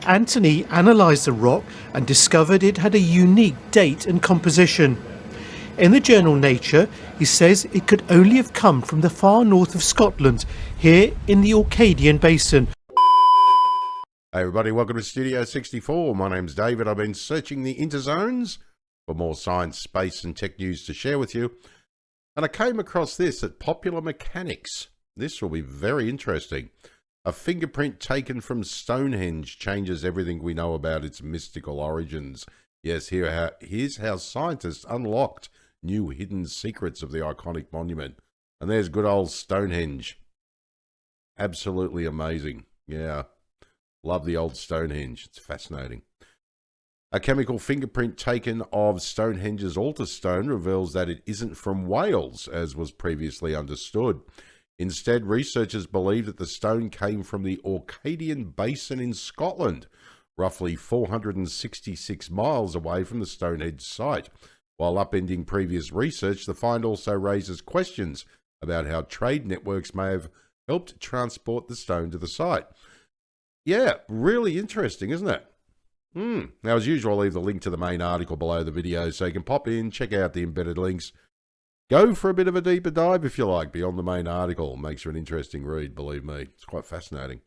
Anthony analysed the rock and discovered it had a unique date and composition. In the journal Nature, he says it could only have come from the far north of Scotland, here in the Orcadian Basin. Hey everybody, welcome to Studio 64. My name's David. I've been searching the interzones for more science, space and tech news to share with you. And I came across this at Popular Mechanics. This will be very interesting. A fingerprint taken from Stonehenge changes everything we know about its mystical origins. Yes, here's how scientists unlocked new hidden secrets of the iconic monument. And there's good old Stonehenge. Absolutely amazing. Yeah, love the old Stonehenge. It's fascinating. A chemical fingerprint taken of Stonehenge's altar stone reveals that it isn't from Wales, as was previously understood. Instead, researchers believe that the stone came from the Orcadian Basin in Scotland, roughly 466 miles away from the Stonehenge site. While upending previous research, the find also raises questions about how trade networks may have helped transport the stone to the site. Yeah, really interesting, isn't it? Now, as usual, I'll leave the link to the main article below the video so you can pop in, check out the embedded links. Go for a bit of a deeper dive, if you like, beyond the main article. It makes for an interesting read, believe me. It's quite fascinating.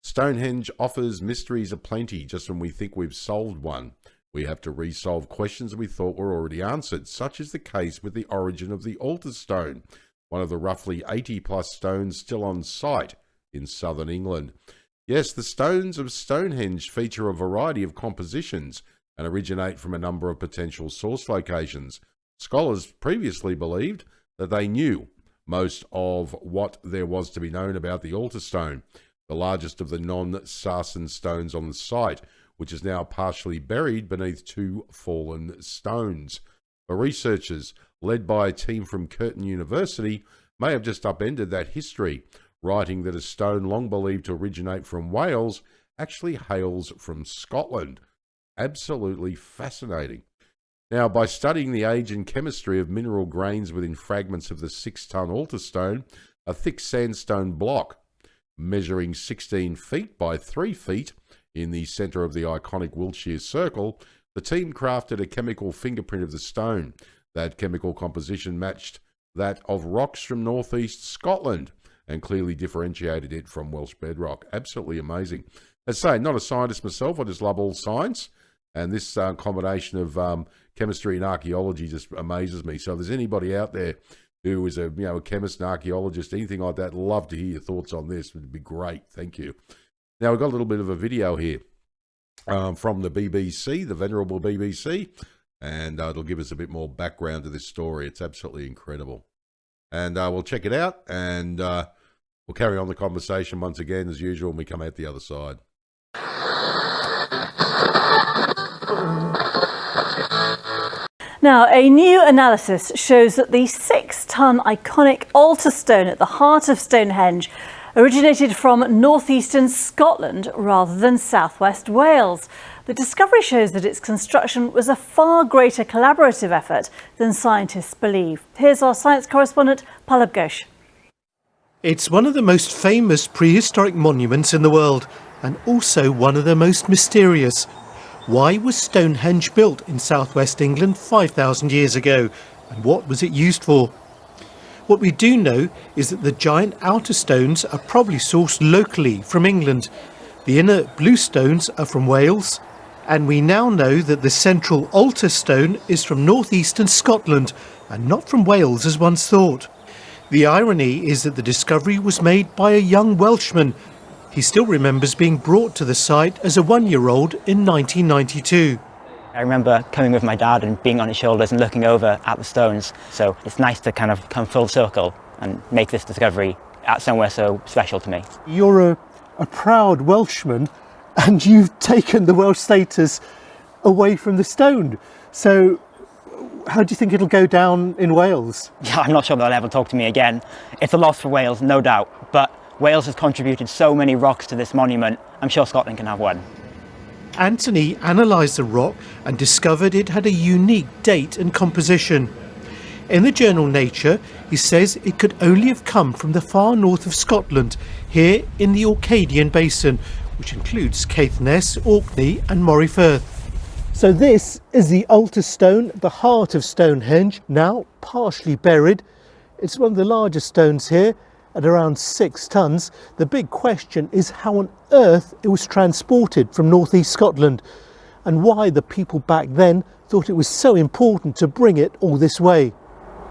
Stonehenge offers mysteries aplenty. Just when we think we've solved one, we have to resolve questions we thought were already answered. Such is the case with the origin of the altar stone, one of the roughly 80-plus stones still on site in southern England. Yes, the stones of Stonehenge feature a variety of compositions and originate from a number of potential source locations. Scholars previously believed that they knew most of what there was to be known about the altar stone, the largest of the non-sarsen stones on the site, which is now partially buried beneath two fallen stones. The researchers, led by a team from Curtin University, may have just upended that history, writing that a stone long believed to originate from Wales actually hails from Scotland. Absolutely fascinating. Now, by studying the age and chemistry of mineral grains within fragments of the 6-ton altar stone, a thick sandstone block measuring 16 feet by 3 feet in the centre of the iconic Wiltshire Circle, the team crafted a chemical fingerprint of the stone. That chemical composition matched that of rocks from northeast Scotland and clearly differentiated it from Welsh bedrock. Absolutely amazing. As I say, not a scientist myself, I just love all science. And this combination of chemistry and archaeology just amazes me. So if there's anybody out there who is a chemist, an archaeologist, anything like that, love to hear your thoughts on this. It would be great. Thank you. Now, we've got a little bit of a video here from the BBC, the venerable BBC, and it'll give us a bit more background to this story. It's absolutely incredible. And we'll check it out, and we'll carry on the conversation once again, as usual, when we come out the other side. Now, a new analysis shows that the 6-ton iconic altar stone at the heart of Stonehenge originated from northeastern Scotland rather than southwest Wales. The discovery shows that its construction was a far greater collaborative effort than scientists believe. Here's our science correspondent, Palab Ghosh. It's one of the most famous prehistoric monuments in the world, and also one of the most mysterious. Why was Stonehenge built in southwest England 5,000 years ago, and what was it used for? What we do know is that the giant outer stones are probably sourced locally from England. The inner blue stones are from Wales, and we now know that the central altar stone is from northeastern Scotland and not from Wales as once thought. The irony is that the discovery was made by a young Welshman. He still remembers being brought to the site as a 1-year-old in 1992. I remember coming with my dad and being on his shoulders and looking over at the stones. So it's nice to kind of come full circle and make this discovery at somewhere so special to me. You're a proud Welshman, and you've taken the Welsh status away from the stone. So how do you think it'll go down in Wales? Yeah, I'm not sure they'll ever talk to me again. It's a loss for Wales, no doubt, but Wales has contributed so many rocks to this monument, I'm sure Scotland can have one. Anthony analysed the rock and discovered it had a unique date and composition. In the journal Nature, he says it could only have come from the far north of Scotland, here in the Orcadian Basin, which includes Caithness, Orkney and Moryfirth. So this is the altar stone at the heart of Stonehenge, now partially buried. It's one of the largest stones here at around 6 tonnes. The big question is how on earth it was transported from northeast Scotland and why the people back then thought it was so important to bring it all this way.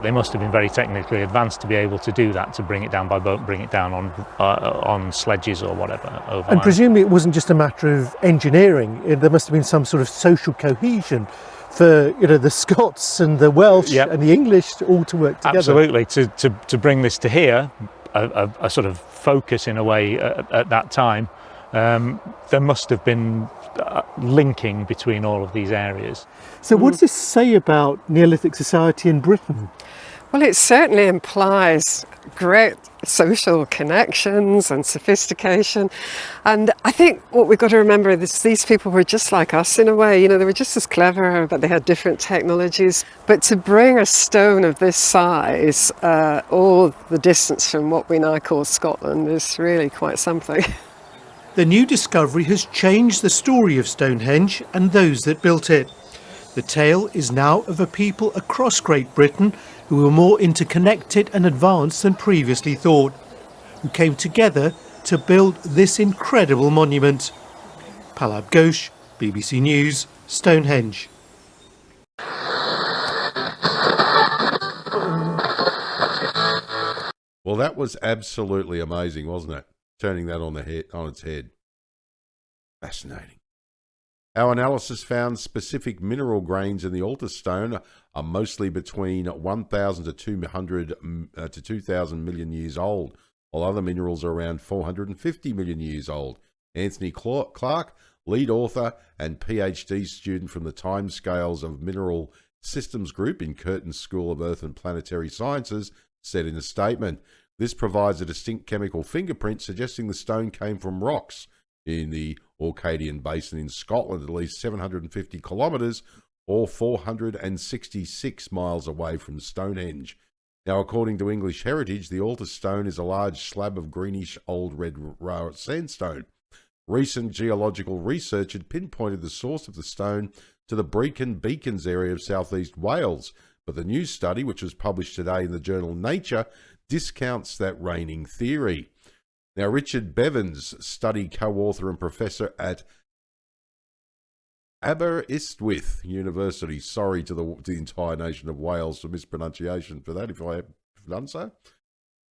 They must have been very technically advanced to be able to do that, to bring it down by boat, bring it down on sledges or whatever. Overland. And presumably it wasn't just a matter of engineering. There must have been some sort of social cohesion for the Scots and the Welsh and the English all to work together. Absolutely, to bring this to here, a sort of focus in a way at that time. There must have been linking between all of these areas. So what does this say about Neolithic society in Britain? Well, it certainly implies great social connections and sophistication. And I think what we've got to remember is these people were just like us in a way. They were just as clever, but they had different technologies. But to bring a stone of this size all the distance from what we now call Scotland is really quite something. The new discovery has changed the story of Stonehenge and those that built it. The tale is now of a people across Great Britain who were more interconnected and advanced than previously thought, who came together to build this incredible monument. Palab Ghosh, BBC News, Stonehenge. Well, that was absolutely amazing, wasn't it? Turning that on its head. Fascinating. Our analysis found specific mineral grains in the altar stone are mostly between 1,000 to 200 to 2,000 million years old, while other minerals are around 450 million years old. Anthony Clark, lead author and PhD student from the Timescales of Mineral Systems Group in Curtin's School of Earth and Planetary Sciences, said in a statement, "This provides a distinct chemical fingerprint suggesting the stone came from rocks in the Orcadian Basin in Scotland, at least 750 kilometres or 466 miles away from Stonehenge. Now, according to English Heritage, the altar stone is a large slab of greenish old red sandstone. Recent geological research had pinpointed the source of the stone to the Brecon Beacons area of southeast Wales, but the new study, which was published today in the journal Nature, discounts that reigning theory. Now, Richard Bevans, study co-author and professor at Aberystwyth University. Sorry to the entire nation of Wales for mispronunciation for that, if I have done so.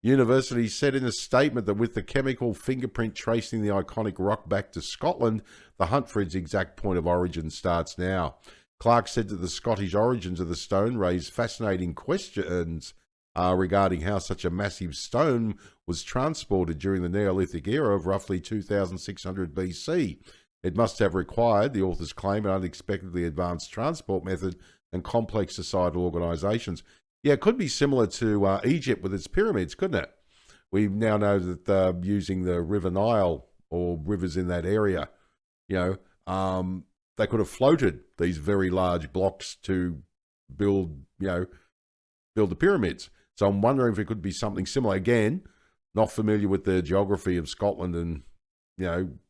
University said in a statement that with the chemical fingerprint tracing the iconic rock back to Scotland, the hunt for its exact point of origin starts now. Clark said that the Scottish origins of the stone raised fascinating questions regarding how such a massive stone was transported during the Neolithic era of roughly 2600 BC. It must have required, the authors claim, an unexpectedly advanced transport method and complex societal organisations. Yeah, it could be similar to Egypt with its pyramids, couldn't it? We now know that using the River Nile or rivers in that area, they could have floated these very large blocks to build the pyramids. So I'm wondering if it could be something similar. Again, not familiar with the geography of Scotland and,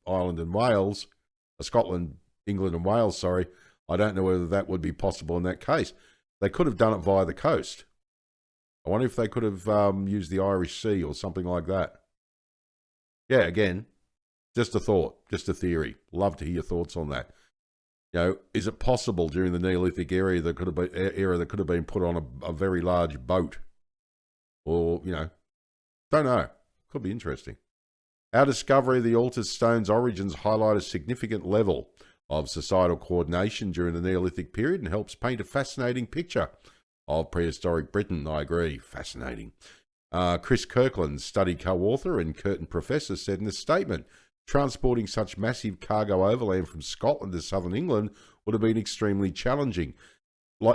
Ireland and Wales, Scotland, England and Wales, sorry. I don't know whether that would be possible in that case. They could have done it via the coast. I wonder if they could have used the Irish Sea or something like that. Yeah, again, just a thought, just a theory. Love to hear your thoughts on that. Is it possible during the Neolithic era that could have been put on a very large boat? Or, don't know. Could be interesting. Our discovery of the altar stone's origins highlight a significant level of societal coordination during the Neolithic period and helps paint a fascinating picture of prehistoric Britain. I agree. Fascinating. Chris Kirkland, study co-author and Curtin professor, said in a statement, transporting such massive cargo overland from Scotland to southern England would have been extremely challenging,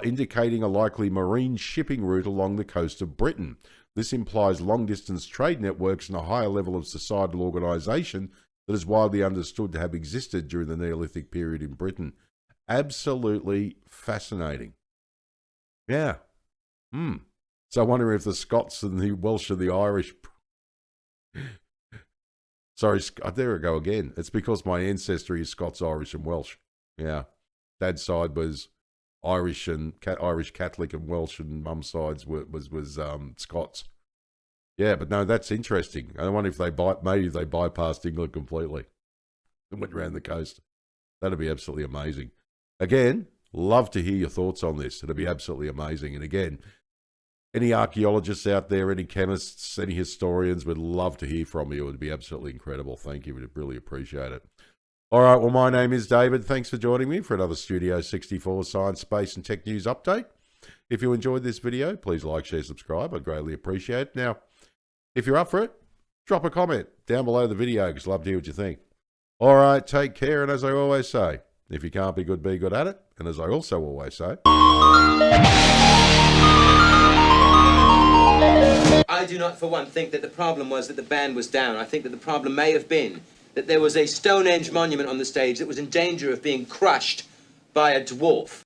indicating a likely marine shipping route along the coast of Britain. This implies long-distance trade networks and a higher level of societal organisation that is widely understood to have existed during the Neolithic period in Britain. Absolutely fascinating. Yeah. So I wonder if the Scots and the Welsh and the Irish Sorry, there I go again. It's because my ancestry is Scots, Irish, and Welsh. Yeah, dad's side was Irish and Irish Catholic and Welsh, and mum's side was Scots. Yeah, but no, that's interesting. I wonder if maybe they bypassed England completely and went around the coast. That'd be absolutely amazing. Again, love to hear your thoughts on this. It'd be absolutely amazing. And again, any archaeologists out there, any chemists, any historians, would love to hear from you. It would be absolutely incredible. Thank you. We'd really appreciate it. All right, well, my name is David. Thanks for joining me for another Studio 64 Science, Space and Tech News update. If you enjoyed this video, please like, share, subscribe. I'd greatly appreciate it. Now, if you're up for it, drop a comment down below the video because I'd love to hear what you think. All right, take care. And as I always say, if you can't be good at it. And as I also always say, I do not, for one, think that the problem was that the band was down. I think that the problem may have been that there was a Stonehenge monument on the stage that was in danger of being crushed by a dwarf.